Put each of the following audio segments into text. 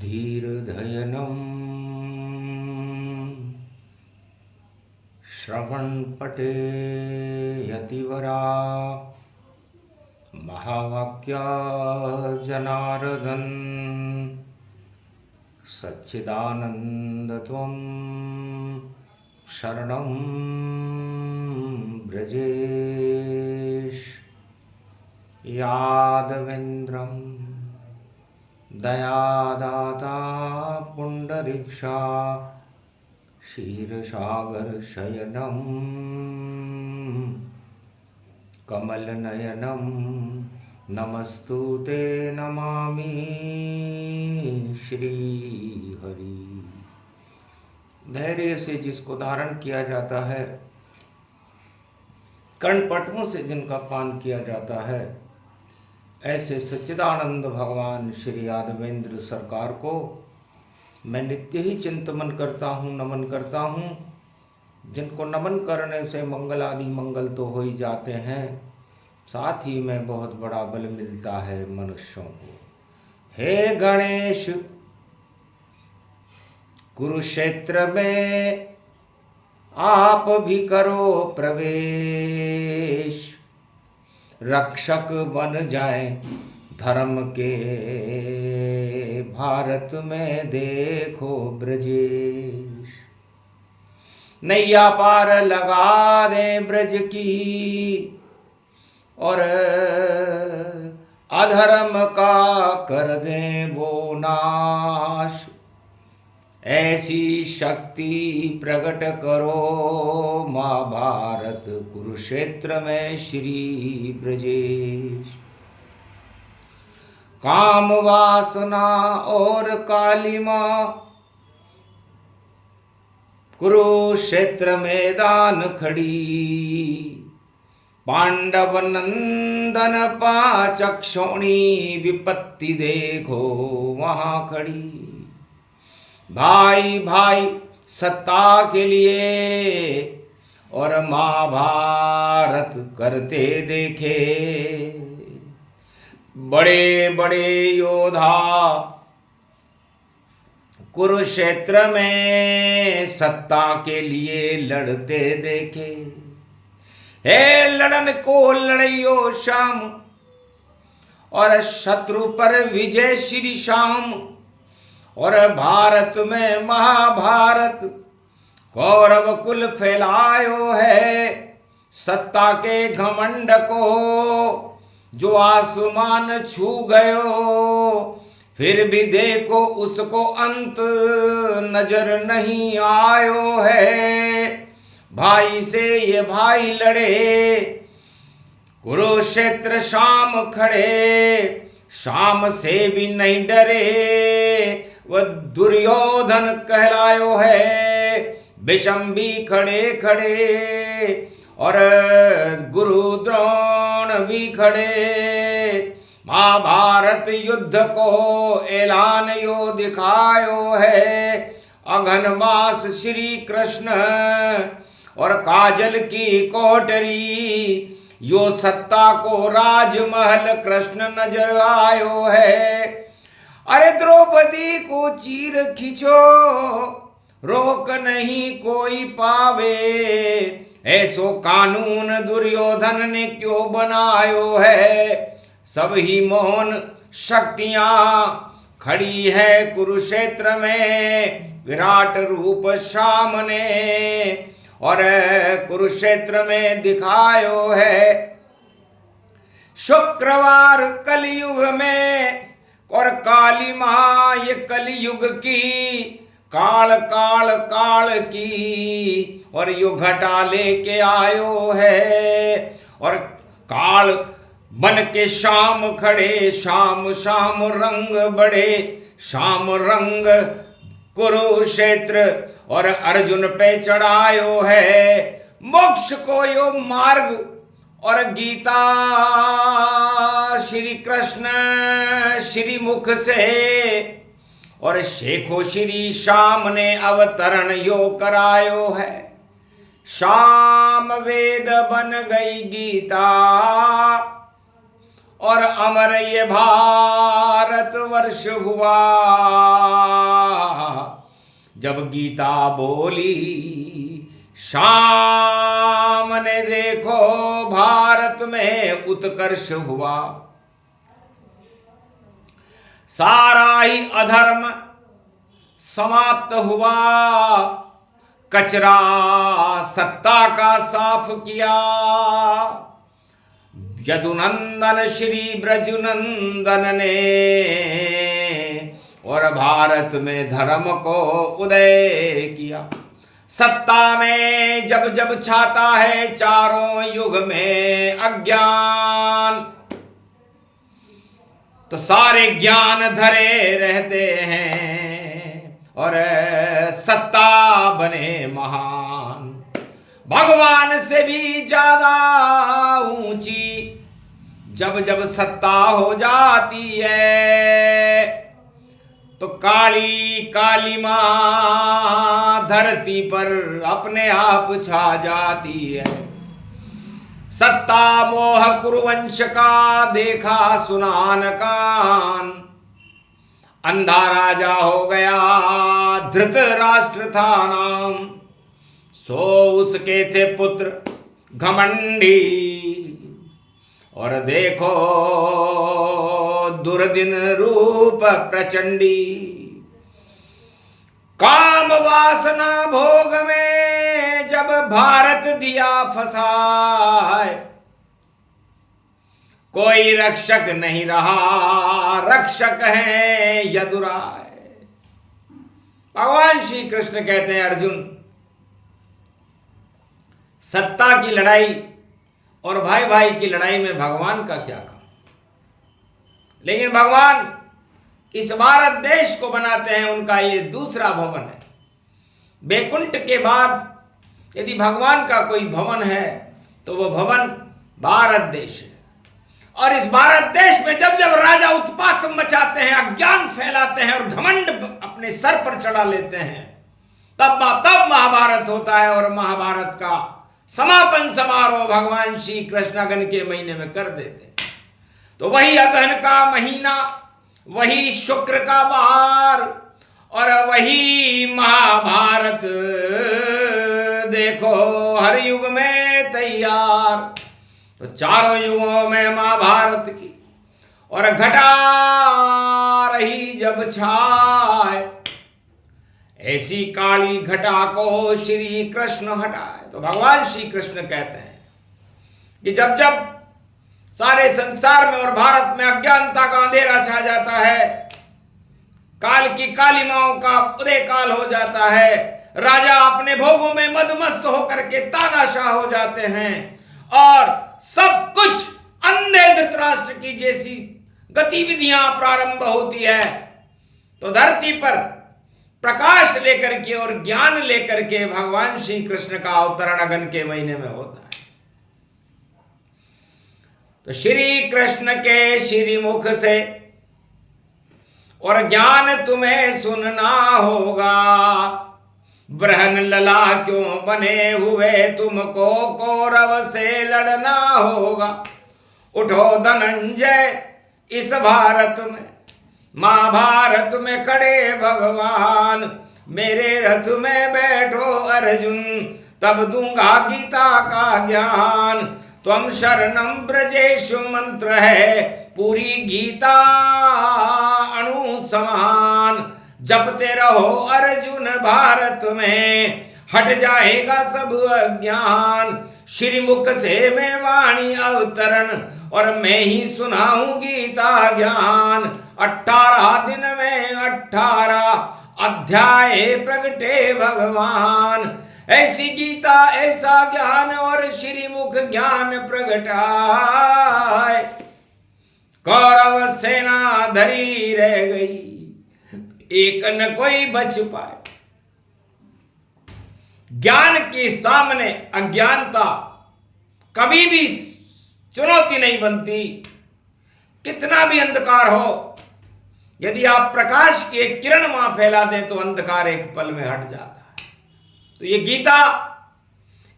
धीर्धयनं श्रवणपटे यतिवरा महावाक्या जनार्दन सच्चिदानन्दत्वं शरणं ब्रजेश यादवेन्द्रं दयादाता पुण्डरीक्षा क्षीरसागरशयनं कमलनयनं नमस्तुते नमामि श्रीहरि। धैर्य से जिसको धारण किया जाता है, कर्णपटुओं से जिनका पान किया जाता है, ऐसे सच्चिदानंद भगवान श्री यादवेंद्र सरकार को मैं नित्य ही चिंतन करता हूँ, नमन करता हूँ। जिनको नमन करने से मंगल आदि मंगल तो हो ही जाते हैं, साथ ही में बहुत बड़ा बल मिलता है मनुष्यों को। हे गणेश, कुरुक्षेत्र में आप भी करो प्रवेश, रक्षक बन जाए धर्म के भारत में देखो ब्रजेश। नैया पार लगा दे ब्रज की और अधर्म का कर दे वो नाश। ऐसी शक्ति प्रकट करो महाभारत कुरुक्षेत्र में श्री ब्रजेश। काम वासना और कालिमा कुरुक्षेत्र मैदान खड़ी। पांडव नंदन पाचक्षोणी विपत्ति देखो वहां खड़ी। भाई भाई सत्ता के लिए और महाभारत करते देखे। बड़े बड़े योद्धा कुरुक्षेत्र में सत्ता के लिए लड़ते देखे। हे लड़न को लड़ियो शाम और शत्रु पर विजय श्री शाम। और भारत में महाभारत कौरव कुल फैलायो है। सत्ता के घमंड को जो आसमान छू गयो, फिर भी देखो उसको अंत नजर नहीं आयो है। भाई से ये भाई लड़े, कुरुक्षेत्र शाम खड़े। शाम से भी नहीं डरे, वह दुर्योधन कहलायो है। विषम भी खड़े खड़े और गुरु द्रोण भी खड़े। महाभारत युद्ध को ऐलान यो दिखायो है। अघन मास श्री कृष्ण और काजल की कोठरी, यो सत्ता को राजमहल कृष्ण नजर आयो है। अरे द्रौपदी को चीर खींचो, रोक नहीं कोई पावे। ऐसो कानून दुर्योधन ने क्यों बनायो है। सब ही मौन शक्तियां खड़ी है कुरुक्षेत्र में। विराट रूप सामने और कुरुक्षेत्र में दिखायो है। शुक्रवार कलयुग में और काली माँ ये कलयुग की काल काल काल की और यो घटा लेके आयो है। और काल बन के शाम खड़े, शाम शाम रंग बड़े। शाम रंग कुरुक्षेत्र और अर्जुन पे चढ़ायो है। मोक्ष को यो मार्ग और गीता श्री कृष्ण श्री मुख से और शेखो श्री शाम ने अवतरण यो करायो है। शाम वेद बन गई गीता और अमर ये भारत वर्ष हुआ। जब गीता बोली शाम ने देखो भारत में उत्कर्ष हुआ। सारा ही अधर्म समाप्त हुआ, कचरा सत्ता का साफ किया। यदुनंदन श्री ब्रजनंदन ने और भारत में धर्म को उदय किया। सत्ता में जब जब छाता है चारों युग में अज्ञान, तो सारे ज्ञान धरे रहते हैं और सत्ता बने महान। भगवान से भी ज्यादा ऊंची जब जब सत्ता हो जाती है, तो काली काली मां धरती पर अपने आप छा जाती है। सत्ता मोह कुरुवंश का देखा सुनान कान, अंधा राजा हो गया धृतराष्ट्र था नाम। सो उसके थे पुत्र घमंडी, और देखो दुर्दिन रूप प्रचंडी। काम वासना भोग में जब भारत दिया फसाए, कोई रक्षक नहीं रहा, रक्षक हैं यदुराय। भगवान श्री कृष्ण कहते हैं अर्जुन, सत्ता की लड़ाई और भाई भाई की लड़ाई में भगवान का क्या काम। लेकिन भगवान इस भारत देश को बनाते हैं, उनका ये दूसरा भवन है। बैकुंठ के बाद यदि भगवान का कोई भवन है तो वो भवन भारत देश है। और इस भारत देश में जब जब राजा उत्पात मचाते हैं, अज्ञान फैलाते हैं और घमंड अपने सर पर चढ़ा लेते हैं, तब महाभारत होता है। और महाभारत का समापन समारोह भगवान श्री कृष्ण अगन के महीने में कर देते हैं। तो वही अगहन का महीना, वही शुक्र का वार और वही महाभारत देखो हर युग में तैयार। तो चारों युगों में महाभारत की और घटा रही जब छाए, ऐसी काली घटा को श्री कृष्ण हटाए। तो भगवान श्री कृष्ण कहते हैं कि जब जब सारे संसार में और भारत में अज्ञानता का अंधेरा छा जाता है, काल की कालिमाओं का उदय काल हो जाता है, राजा अपने भोगों में मदमस्त होकर के तानाशाह हो जाते हैं और सब कुछ अंधे धृतराष्ट्र की जैसी गतिविधियां प्रारंभ होती है, तो धरती पर प्रकाश लेकर के और ज्ञान लेकर के भगवान श्री कृष्ण का अवतरण अगन के महीने में होता है। तो श्री कृष्ण के श्रीमुख से और ज्ञान तुम्हें सुनना होगा। ब्रहन लला क्यों बने हुए तुमको कौरव से लड़ना होगा। उठो धनंजय इस भारत में, महाभारत में खड़े भगवान। मेरे रथ में बैठो अर्जुन, तब दूंगा गीता का ज्ञान। त्वम शरणम ब्रजेशु मंत्र है, पूरी गीता अणु समान। जपते रहो अर्जुन भारत में, हट जाएगा सब अज्ञान। श्रीमुख से मैं वाणी अवतरण और मैं ही सुनाऊं गीता ज्ञान। 18 दिन में 18 अध्याय प्रगटे भगवान। ऐसी गीता ऐसा ज्ञान और श्रीमुख ज्ञान प्रगटाए। कौरव सेना धरी रह गई, एक न कोई बच पाए। ज्ञान के सामने अज्ञानता कभी भी चुनौती नहीं बनती। कितना भी अंधकार हो, यदि आप प्रकाश की एक किरण वहां फैला दें तो अंधकार एक पल में हट जाता है। तो ये गीता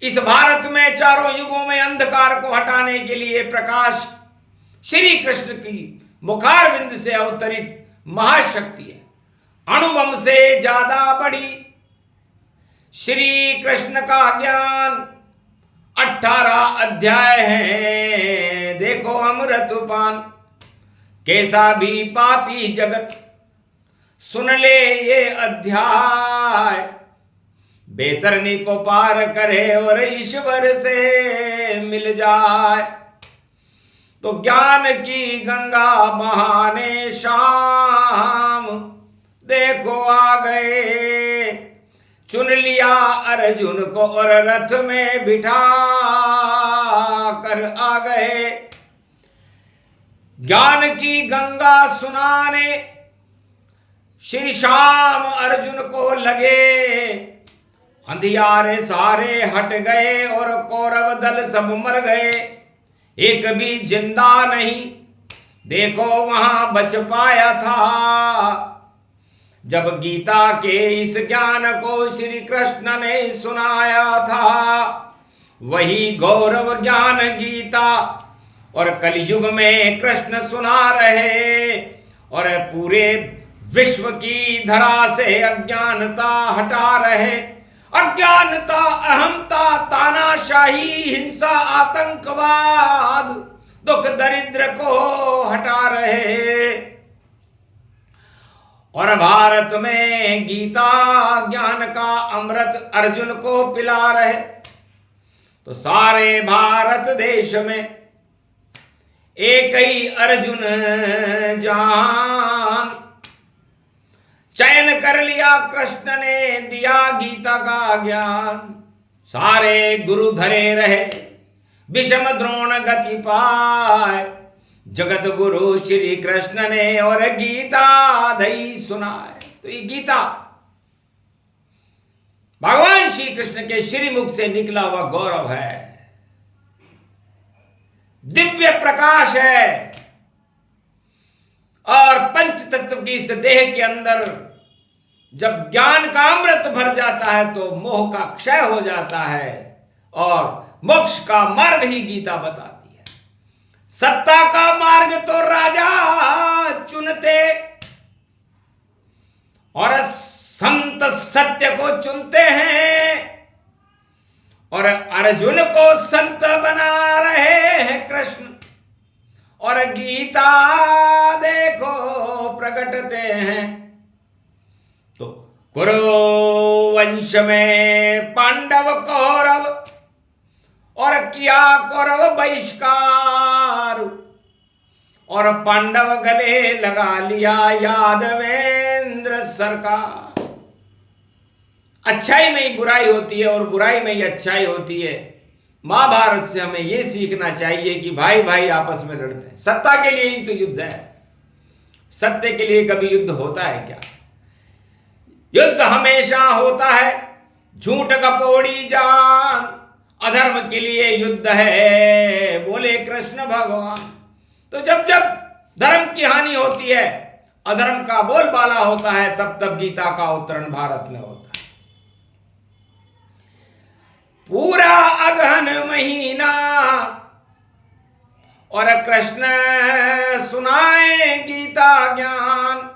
इस भारत में चारों युगों में अंधकार को हटाने के लिए, प्रकाश श्री कृष्ण की मुखारविंद से अवतरित महाशक्ति है। अणुबम से ज्यादा बड़ी श्री कृष्ण का ज्ञान 18 अध्याय हैं। देखो अमृतपान, कैसा भी पापी जगत सुन ले ये अध्याय, बेतरनी को पार करे और ईश्वर से मिल जाए। तो ज्ञान की गंगा बहाने शाम देखो आ गए, चुन लिया अर्जुन को और रथ में बिठा कर आ गए। ज्ञान की गंगा सुनाने श्री श्याम अर्जुन को लगे, अंधियारे सारे हट गए और कौरव दल सब मर गए, एक भी जिंदा नहीं देखो वहां बच पाया था। जब गीता के इस ज्ञान को श्री कृष्ण ने सुनाया था, वही गौरव ज्ञान गीता और कलयुग में कृष्ण सुना रहे और पूरे विश्व की धरा से अज्ञानता हटा रहे। अज्ञानता, अहंता, तानाशाही, हिंसा, आतंकवाद, दुख दरिद्र को हटा रहे और भारत में गीता ज्ञान का अमृत अर्जुन को पिला रहे। तो सारे भारत देश में एक ही अर्जुन जान, चयन कर लिया कृष्ण ने दिया गीता का ज्ञान। सारे गुरु धरे रहे विषम द्रोण गति पाए, जगत गुरु श्री कृष्ण ने और गीता दई सुनाए। तो ये गीता भगवान श्री कृष्ण के श्रीमुख से निकला हुआ गौरव है, दिव्य प्रकाश है और पंच तत्व की इस देह के अंदर जब ज्ञान का अमृत भर जाता है तो मोह का क्षय हो जाता है और मोक्ष का मार्ग ही गीता बताती है। सत्ता का मार्ग तो राजा चुनते और संत सत्य को चुनते हैं और अर्जुन को संत बना रहे हैं कृष्ण और गीता देखो प्रकटते हैं। तो कुरु वंश में पांडव कौरव और किया कौरव बहिष्कार और पांडव गले लगा लिया यादवेंद्र सरकार। अच्छाई में ही बुराई होती है और बुराई में ही अच्छाई होती है। महाभारत से हमें यह सीखना चाहिए कि भाई भाई आपस में लड़ते हैं, सत्ता के लिए ही तो युद्ध है। सत्य के लिए कभी युद्ध होता है क्या? युद्ध हमेशा होता है झूठ कपोड़ी जान, अधर्म के लिए युद्ध है बोले कृष्ण भगवान। तो जब जब धर्म की हानि होती है, अधर्म का बोलबाला होता है, तब तब गीता का अवतरण भारत में होता है। पूरा अगहन महीना और कृष्ण सुनाए गीता ज्ञान।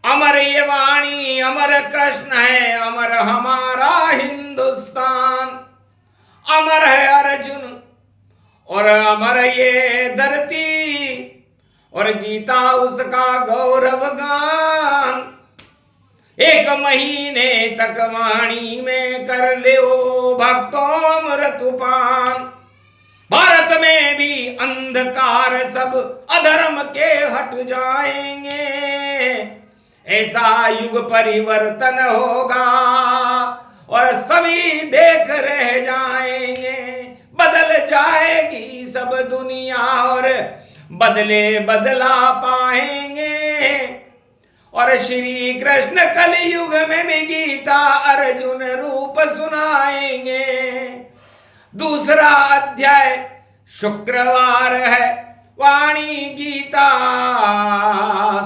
अमर ये वाणी, अमर कृष्ण है, अमर हमारा हिंदुस्तान। अमर है अर्जुन और अमर ये धरती और गीता उसका गौरव गान। एक महीने तक वाणी में कर ले भक्तों अमृतपान। भारत में भी अंधकार सब अधर्म के हट जाएंगे, ऐसा युग परिवर्तन होगा और सभी देख रह जाएंगे। बदल जाएगी सब दुनिया और बदले बदला पाएंगे और श्री कृष्ण कलयुग में भी गीता अर्जुन रूप सुनाएंगे। दूसरा अध्याय शुक्रवार है, वाणी गीता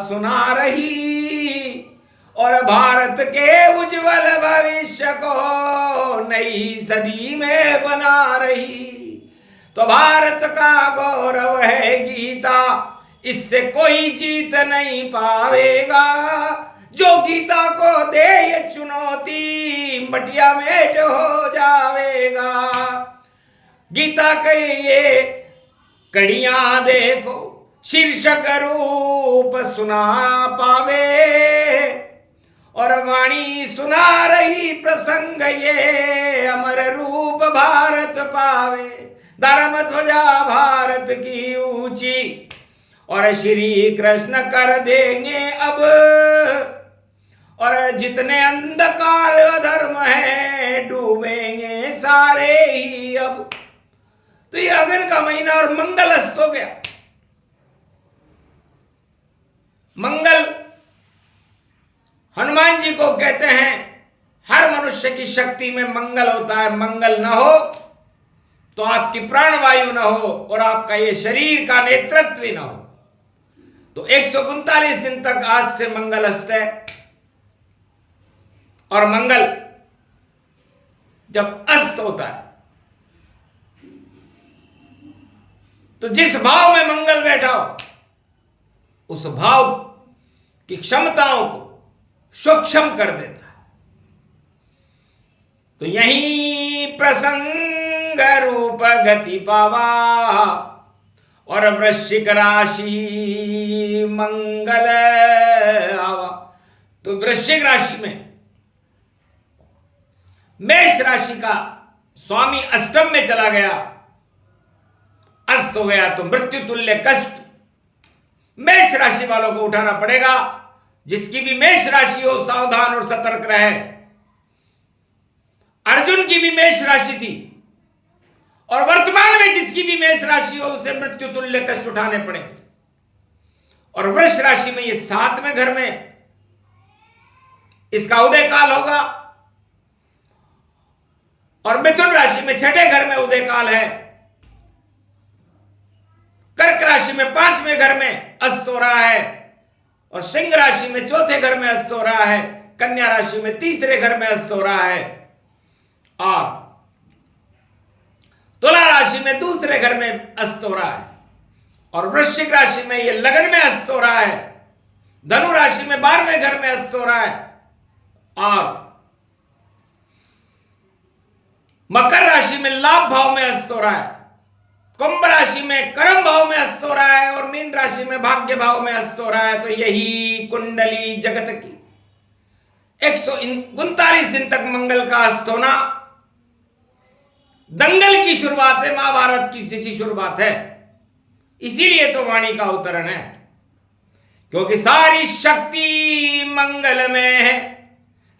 सुना रही और भारत के उज्जवल भविष्य को नई सदी में बना रही। तो भारत का गौरव है गीता, इससे कोई जीत नहीं पावेगा। जो गीता को दे ये चुनौती, मटिया मेट हो जावेगा। गीता के ये कड़ियां देखो, शीर्षक रूप सुना पावे, और वाणी सुना रही प्रसंग ये, अमर रूप भारत पावे। धर्म ध्वजा भारत की ऊंची, और श्री कृष्ण कर देंगे अब, और जितने अंधकार अधर्म है डूबेंगे सारे ही अब। तो ये अगन का महीना और मंगल अस्त हो गया। मंगल हनुमान जी को कहते हैं हर मनुष्य की शक्ति में मंगल होता है। मंगल न हो तो आपकी प्राणवायु न हो और आपका ये शरीर का नेतृत्व भी न हो। तो 139 दिन तक आज से मंगल अस्त है। और मंगल जब अस्त होता है तो जिस भाव में मंगल बैठा हो उस भाव की क्षमताओं को सूक्ष्म कर देता है। तो यही प्रसंग रूप गति पावा, और वृश्चिक राशि मंगल आवा। तो वृश्चिक राशि में मेष राशि का स्वामी अष्टम में चला गया, अस्त हो गया, तो मृत्यु तुल्य कष्ट मेष राशि वालों को उठाना पड़ेगा। जिसकी भी मेष राशि हो सावधान और सतर्क रहे। अर्जुन की भी मेष राशि थी, और वर्तमान में जिसकी भी मेष राशि हो उसे मृत्यु तुल्य कष्ट उठाने पड़ेंगे। और वृष राशि में ये 7वें घर में इसका उदय काल होगा, और मिथुन राशि में 6ठे घर में उदय काल है। कर्क राशि में 5वें घर में अस्त हो रहा है, और सिंह राशि में 4थे घर में अस्त हो रहा है। कन्या राशि में 3रे घर में अस्त हो रहा है, और तुला राशि में 2रे घर में अस्त हो रहा है, और वृश्चिक राशि में ये लगन में अस्त हो रहा है। धनु राशि में 12वें घर में अस्त हो रहा है, और मकर राशि में लाभ भाव में अस्त हो रहा है। कुंभ राशि में कर्म भाव में अस्त हो रहा है, और मीन राशि में भाग्य भाव में अस्त हो रहा है। तो यही कुंडली जगत की 139 दिन तक मंगल का अस्त होना दंगल की शुरुआत है, महाभारत की सी शुरुआत है। इसीलिए तो वाणी का अवतरण है, क्योंकि सारी शक्ति मंगल में है।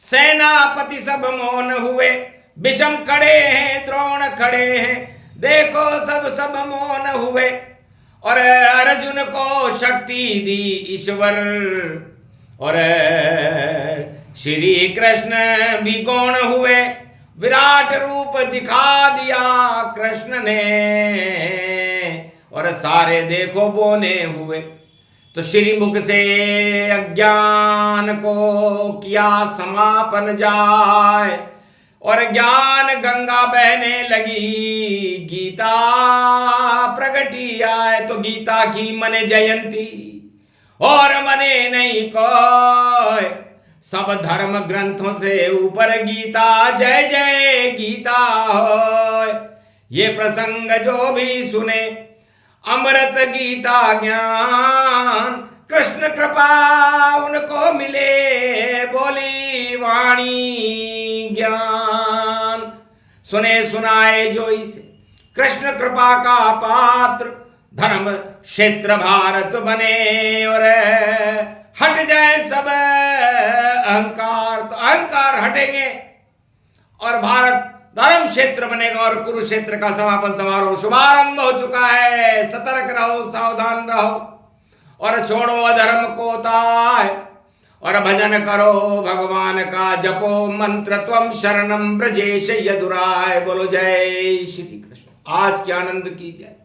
सेनापति सब मौन हुए, विषम खड़े हैं, द्रोण खड़े हैं, देखो सब मौन हुए। और अर्जुन को शक्ति दी ईश्वर, और श्री कृष्ण भी गौण हुए। विराट रूप दिखा दिया कृष्ण ने, और सारे देखो बोने हुए। तो श्रीमुख से अज्ञान को किया समापन जाए, और ज्ञान गंगा बहने लगी, गीता प्रगटी आए। तो गीता की मने जयंती, और मने नहीं कोई, सब धर्म ग्रंथों से ऊपर गीता, जय जय गीता होय। ये प्रसंग जो भी सुने, अमृत गीता ज्ञान, कृष्ण कृपा उनको मिले, बोली वाणी ज्ञान। सुने सुनाए जो इसे, कृष्ण कृपा का पात्र, धर्म क्षेत्र भारत बने, और हट जाए सब अहंकार। तो अहंकार हटेंगे और भारत धर्म क्षेत्र बनेगा, और कुरुक्षेत्र का समापन समारोह शुभारंभ हो चुका है। सतर्क रहो, सावधान रहो, और छोड़ो अधर्म को ताय, और भजन करो भगवान का, जपो मंत्र त्वम शरणम ब्रजेश यदुराय। बोलो जय श्री कृष्ण। आज के आनंद की जय।